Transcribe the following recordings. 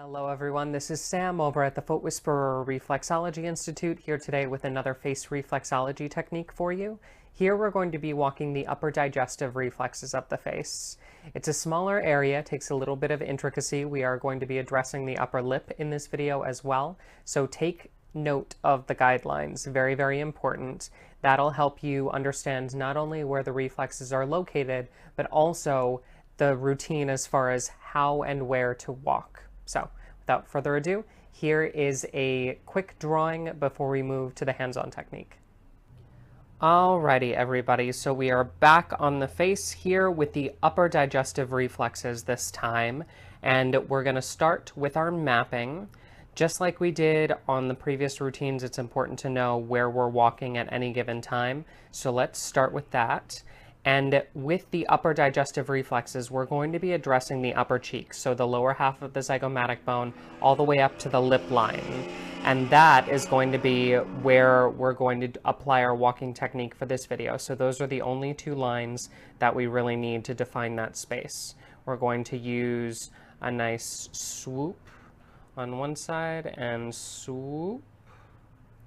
Hello everyone, this is Sam over at the Foot Whisperer Reflexology Institute, here today with another face reflexology technique for you. Here we're going to be walking the upper digestive reflexes of the face. It's a smaller area, takes a little bit of intricacy. We are going to be addressing the upper lip in this video as well, so take note of the guidelines, very, very important. That'll help you understand not only where the reflexes are located, but also the routine as far as how and where to walk. So without further ado, here is a quick drawing before we move to the hands-on technique. Alrighty, everybody, so we are back on the face here with the upper digestive reflexes this time, and we're going to start with our mapping. Just like we did on the previous routines, it's important to know where we're walking at any given time, so let's start with that. And with the upper digestive reflexes, we're going to be addressing the upper cheek, so the lower half of the zygomatic bone all the way up to the lip line. And that is going to be where we're going to apply our walking technique for this video. So those are the only two lines that we really need to define that space. We're going to use a nice swoop on one side and swoop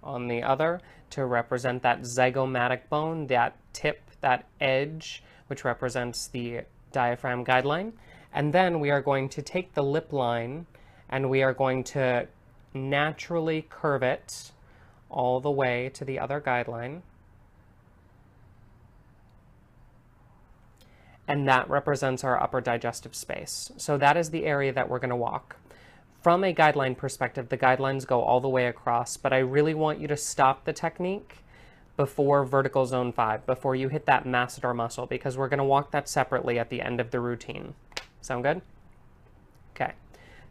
on the other to represent that zygomatic bone, that tip, that edge, which represents the diaphragm guideline. And then we are going to take the lip line and we are going to naturally curve it all the way to the other guideline. And that represents our upper digestive space. So that is the area that we're going to walk. From a guideline perspective, the guidelines go all the way across, but I really want you to stop the technique before vertical zone 5, before you hit that masseter muscle, because we're going to walk that separately at the end of the routine. Sound good? Okay.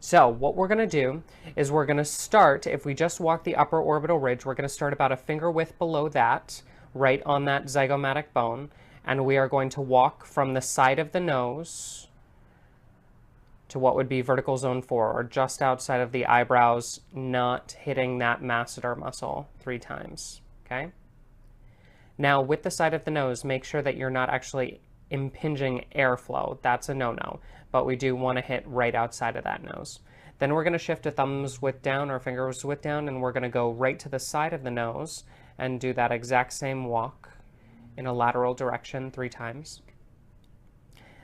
So what we're going to do is we're going to start, if we just walk the upper orbital ridge, we're going to start about a finger width below that, right on that zygomatic bone, and we are going to walk from the side of the nose to what would be vertical zone 4, or just outside of the eyebrows, not hitting that masseter muscle 3 times, okay? Now, with the side of the nose, make sure that you're not actually impinging airflow. That's a no-no, but we do want to hit right outside of that nose. Then we're going to shift a thumb's width down or finger's width down, and we're going to go right to the side of the nose and do that exact same walk in a lateral direction 3 times.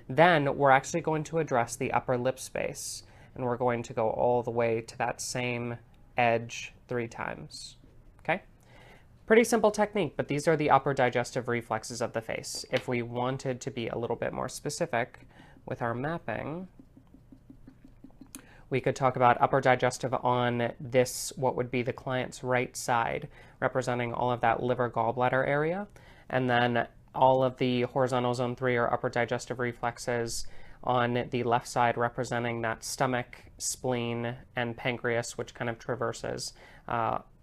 Then we're actually going to address the upper lip space, and we're going to go all the way to that same edge 3 times, okay? Pretty simple technique, but these are the upper digestive reflexes of the face. If we wanted to be a little bit more specific with our mapping, we could talk about upper digestive on this, what would be the client's right side, representing all of that liver gallbladder area, and then all of the horizontal zone 3 or upper digestive reflexes on the left side, representing that stomach, spleen, and pancreas, which kind of traverses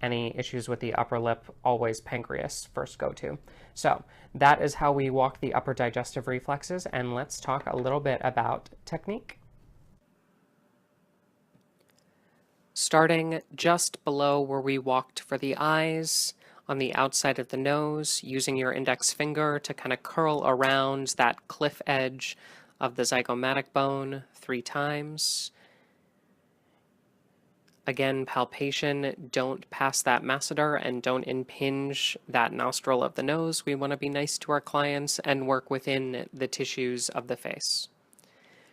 any issues with the upper lip, always pancreas first go to. So that is how we walk the upper digestive reflexes, and let's talk a little bit about technique. Starting just below where we walked for the eyes, on the outside of the nose, using your index finger to kind of curl around that cliff edge of the zygomatic bone 3 times. Again, palpation, don't pass that masseter and don't impinge that nostril of the nose. We want to be nice to our clients and work within the tissues of the face.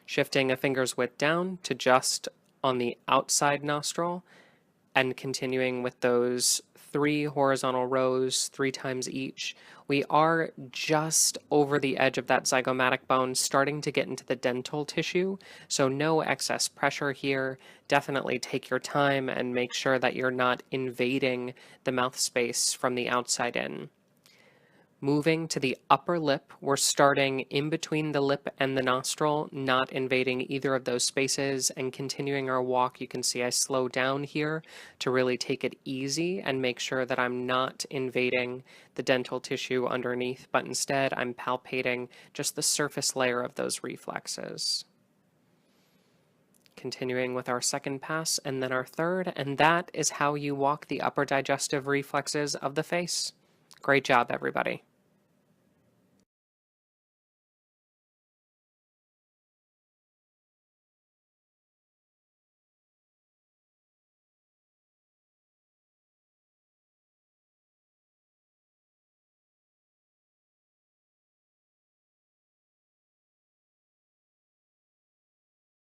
Shifting a finger's width down to just on the outside nostril and continuing with those 3 horizontal rows 3 times each. We are just over the edge of that zygomatic bone, starting to get into the dental tissue, so no excess pressure here. Definitely take your time and make sure that you're not invading the mouth space from the outside in. Moving to the upper lip, we're starting in between the lip and the nostril, not invading either of those spaces, and continuing our walk. You can see I slow down here to really take it easy and make sure that I'm not invading the dental tissue underneath, but instead I'm palpating just the surface layer of those reflexes. Continuing with our second pass and then our third, and that is how you walk the upper digestive reflexes of the face. Great job, everybody.